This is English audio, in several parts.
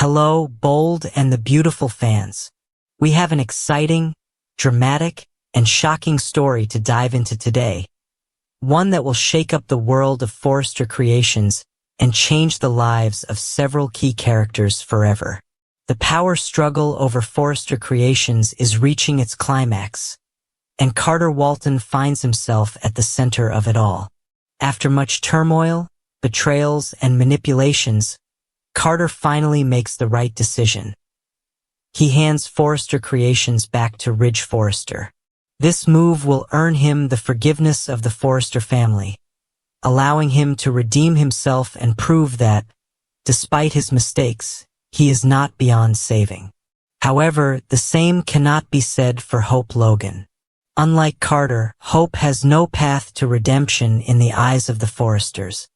Hello, bold and the beautiful fans. We have an exciting, dramatic, and shocking story to dive into today. One that will shake up the world of Forrester creations and change the lives of several key characters forever. The power struggle over Forrester creations is reaching its climax, and Carter Walton finds himself at the center of it all. After much turmoil, betrayals, and manipulations, Carter finally makes the right decision. He hands Forrester creations back to Ridge Forrester. This move will earn him the forgiveness of the Forrester family, allowing him to redeem himself and prove that, despite his mistakes, he is not beyond saving. However, the same cannot be said for Hope Logan. Unlike Carter, Hope has no path to redemption in the eyes of the Forresters.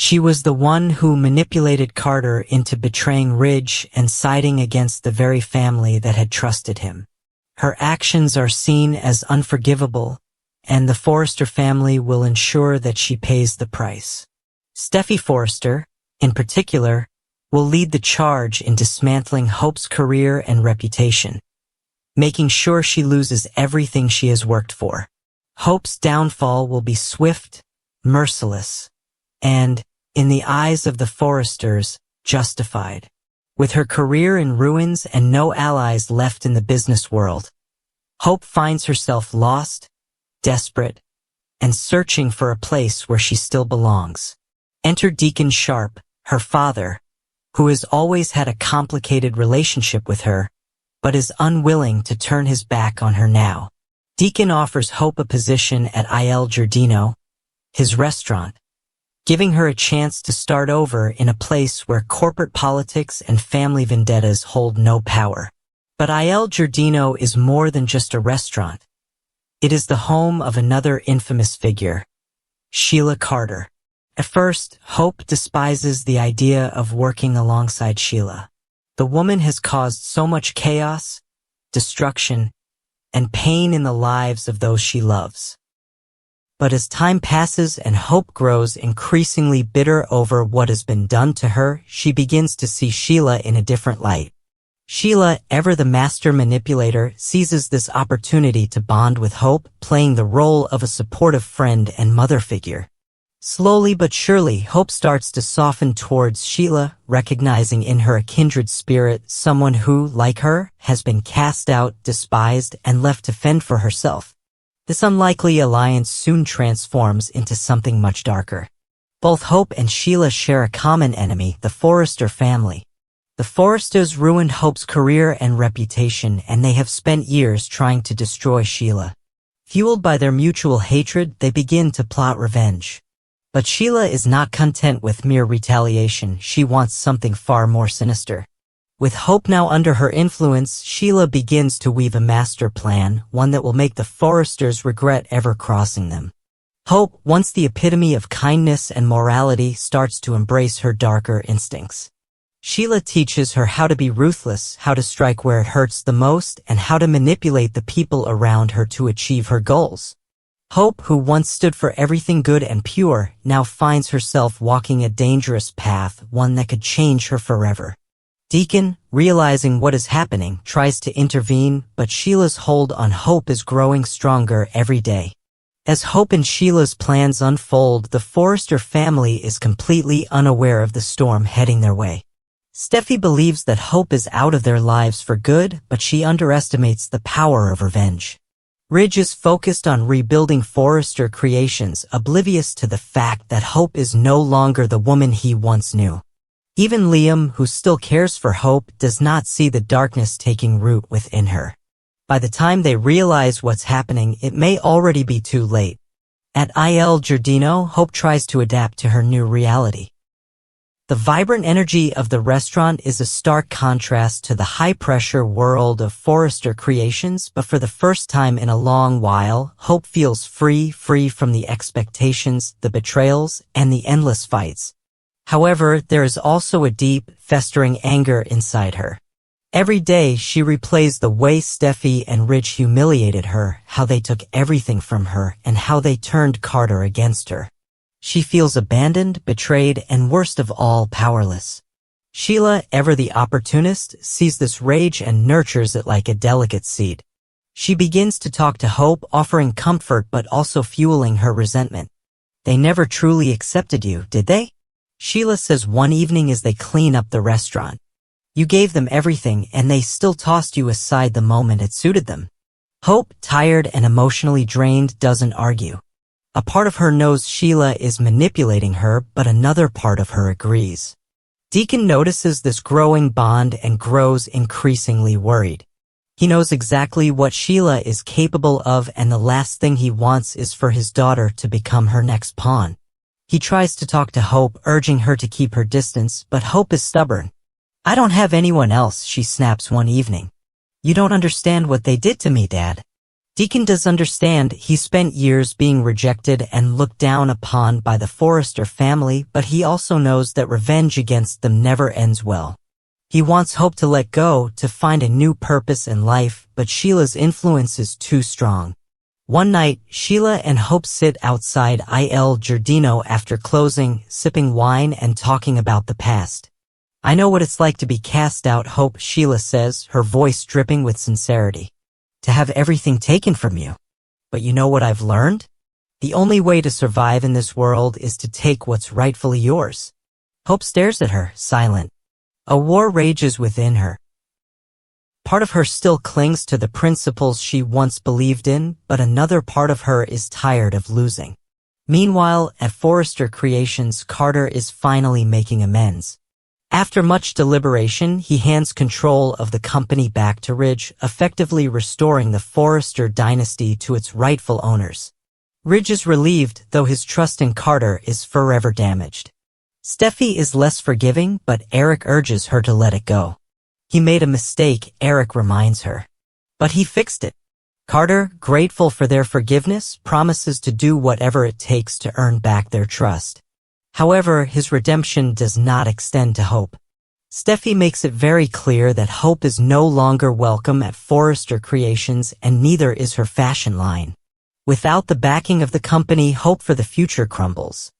She was the one who manipulated Carter into betraying Ridge and siding against the very family that had trusted him. Her actions are seen as unforgivable, and the Forrester family will ensure that she pays the price. Steffy Forrester, in particular, will lead the charge in dismantling Hope's career and reputation, making sure she loses everything she has worked for. Hope's downfall will be swift, merciless, and, in the eyes of the Forresters, justified. With her career in ruins and no allies left in the business world, Hope finds herself lost, desperate, and searching for a place where she still belongs. Enter Deacon Sharp, her father, who has always had a complicated relationship with her, but is unwilling to turn his back on her now. Deacon offers Hope a position at Il Giardino, his restaurant, giving her a chance to start over in a place where corporate politics and family vendettas hold no power. But Il Giardino is more than just a restaurant. It is the home of another infamous figure, Sheila Carter. At first, Hope despises the idea of working alongside Sheila. The woman has caused so much chaos, destruction, and pain in the lives of those she loves. But as time passes and Hope grows increasingly bitter over what has been done to her, she begins to see Sheila in a different light. Sheila, ever the master manipulator, seizes this opportunity to bond with Hope, playing the role of a supportive friend and mother figure. Slowly but surely, Hope starts to soften towards Sheila, recognizing in her a kindred spirit, someone who, like her, has been cast out, despised, and left to fend for herself. This unlikely alliance soon transforms into something much darker. Both Hope and Sheila share a common enemy, the Forrester family. The Forresters ruined Hope's career and reputation, and they have spent years trying to destroy Sheila. Fueled by their mutual hatred, they begin to plot revenge. But Sheila is not content with mere retaliation. She wants something far more sinister. With Hope now under her influence, Sheila begins to weave a master plan, one that will make the Forresters regret ever crossing them. Hope, once the epitome of kindness and morality, starts to embrace her darker instincts. Sheila teaches her how to be ruthless, how to strike where it hurts the most, and how to manipulate the people around her to achieve her goals. Hope, who once stood for everything good and pure, now finds herself walking a dangerous path, one that could change her forever. Deacon, realizing what is happening, tries to intervene, but Sheila's hold on Hope is growing stronger every day. As Hope and Sheila's plans unfold, the Forrester family is completely unaware of the storm heading their way. Steffy believes that Hope is out of their lives for good, but she underestimates the power of revenge. Ridge is focused on rebuilding Forrester creations, oblivious to the fact that Hope is no longer the woman he once knew. Even Liam, who still cares for Hope, does not see the darkness taking root within her. By the time they realize what's happening, it may already be too late. At Il Giardino, Hope tries to adapt to her new reality. The vibrant energy of the restaurant is a stark contrast to the high-pressure world of Forrester creations, but for the first time in a long while, Hope feels free from the expectations, the betrayals, and the endless fights. However, there is also a deep, festering anger inside her. Every day, she replays the way Steffy and Ridge humiliated her, how they took everything from her, and how they turned Carter against her. She feels abandoned, betrayed, and worst of all, powerless. Sheila, ever the opportunist, sees this rage and nurtures it like a delicate seed. She begins to talk to Hope, offering comfort but also fueling her resentment. They never truly accepted you, did they? Sheila says one evening as they clean up the restaurant. You gave them everything and they still tossed you aside the moment it suited them. Hope, tired and emotionally drained, doesn't argue. A part of her knows Sheila is manipulating her, but another part of her agrees. Deacon notices this growing bond and grows increasingly worried. He knows exactly what Sheila is capable of, and the last thing he wants is for his daughter to become her next pawn. He tries to talk to Hope, urging her to keep her distance, but Hope is stubborn. I don't have anyone else, she snaps one evening. You don't understand what they did to me, Dad. Deacon does understand. He spent years being rejected and looked down upon by the Forrester family, but he also knows that revenge against them never ends well. He wants Hope to let go, to find a new purpose in life, but Sheila's influence is too strong. One night, Sheila and Hope sit outside Il Giardino after closing, sipping wine and talking about the past. I know what it's like to be cast out, Hope, Sheila says, her voice dripping with sincerity. To have everything taken from you. But you know what I've learned? The only way to survive in this world is to take what's rightfully yours. Hope stares at her, silent. A war rages within her. Part of her still clings to the principles she once believed in, but another part of her is tired of losing. Meanwhile, at Forrester Creations, Carter is finally making amends. After much deliberation, he hands control of the company back to Ridge, effectively restoring the Forrester dynasty to its rightful owners. Ridge is relieved, though his trust in Carter is forever damaged. Steffi is less forgiving, but Eric urges her to let it go. He made a mistake, Eric reminds her. But he fixed it. Carter, grateful for their forgiveness, promises to do whatever it takes to earn back their trust. However, his redemption does not extend to Hope. Steffi makes it very clear that Hope is no longer welcome at Forrester Creations, and neither is her fashion line. Without the backing of the company, hope for the future crumbles.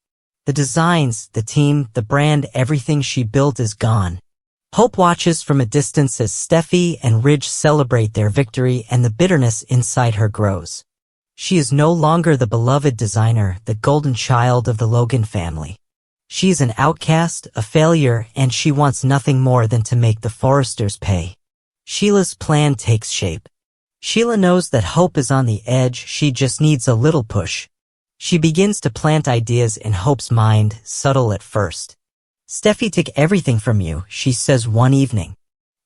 The designs, the team, the brand, everything she built is gone. Hope watches from a distance as Steffi and Ridge celebrate their victory, and the bitterness inside her grows. She is no longer the beloved designer, the golden child of the Logan family. She is an outcast, a failure, and she wants nothing more than to make the Forresters pay. Sheila's plan takes shape. Sheila knows that Hope is on the edge, she just needs a little push. She begins to plant ideas in Hope's mind, subtle at first. Steffi took everything from you, she says one evening.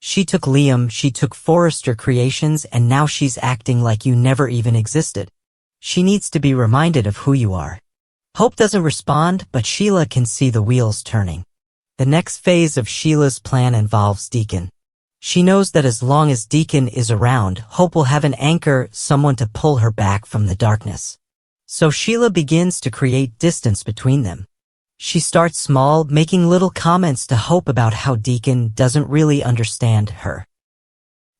She took Liam, she took Forrester Creations, and now she's acting like you never even existed. She needs to be reminded of who you are. Hope doesn't respond, but Sheila can see the wheels turning. The next phase of Sheila's plan involves Deacon. She knows that as long as Deacon is around, Hope will have an anchor, someone to pull her back from the darkness. So Sheila begins to create distance between them. She starts small, making little comments to Hope about how Deacon doesn't really understand her.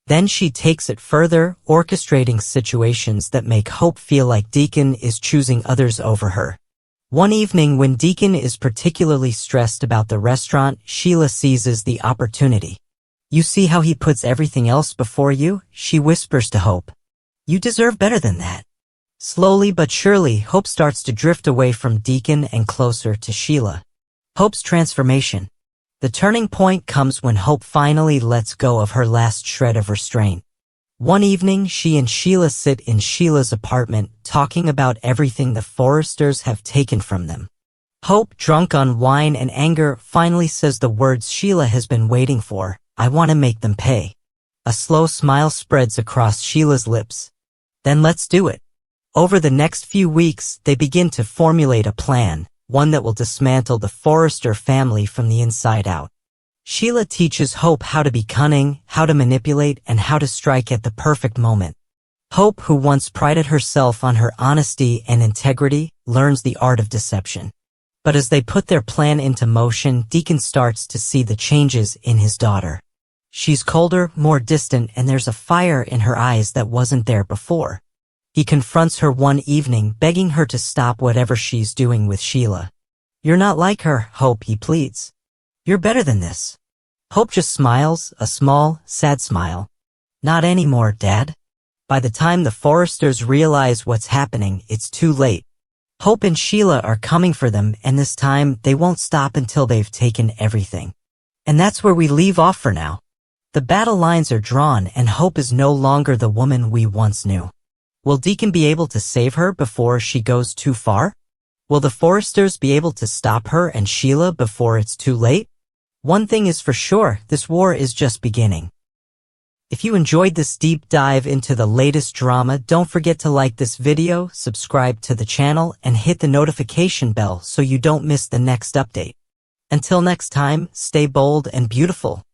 Then she takes it further, orchestrating situations that make Hope feel like Deacon is choosing others over her. One evening when Deacon is particularly stressed about the restaurant, Sheila seizes the opportunity. You see how he puts everything else before you? She whispers to Hope. You deserve better than that. Slowly but surely, Hope starts to drift away from Deacon and closer to Sheila. Hope's transformation. The turning point comes when Hope finally lets go of her last shred of restraint. One evening, she and Sheila sit in Sheila's apartment, talking about everything the Forresters have taken from them. Hope, drunk on wine and anger, finally says the words Sheila has been waiting for. I want to make them pay. A slow smile spreads across Sheila's lips. Then let's do it. Over the next few weeks, they begin to formulate a plan, one that will dismantle the Forrester family from the inside out. Sheila teaches Hope how to be cunning, how to manipulate, and how to strike at the perfect moment. Hope, who once prided herself on her honesty and integrity, learns the art of deception. But as they put their plan into motion, Deacon starts to see the changes in his daughter. She's colder, more distant, and there's a fire in her eyes that wasn't there before. He confronts her one evening, begging her to stop whatever she's doing with Sheila. You're not like her, Hope, he pleads. You're better than this. Hope just smiles, a small, sad smile. Not anymore, Dad. By the time the Forresters realize what's happening, it's too late. Hope and Sheila are coming for them, and this time they won't stop until they've taken everything. And that's where we leave off for now. The battle lines are drawn, and Hope is no longer the woman we once knew. Will Deacon be able to save her before she goes too far? Will the Forresters be able to stop her and Sheila before it's too late? One thing is for sure, this war is just beginning. If you enjoyed this deep dive into the latest drama, don't forget to like this video, subscribe to the channel, and hit the notification bell so you don't miss the next update. Until next time, stay bold and beautiful.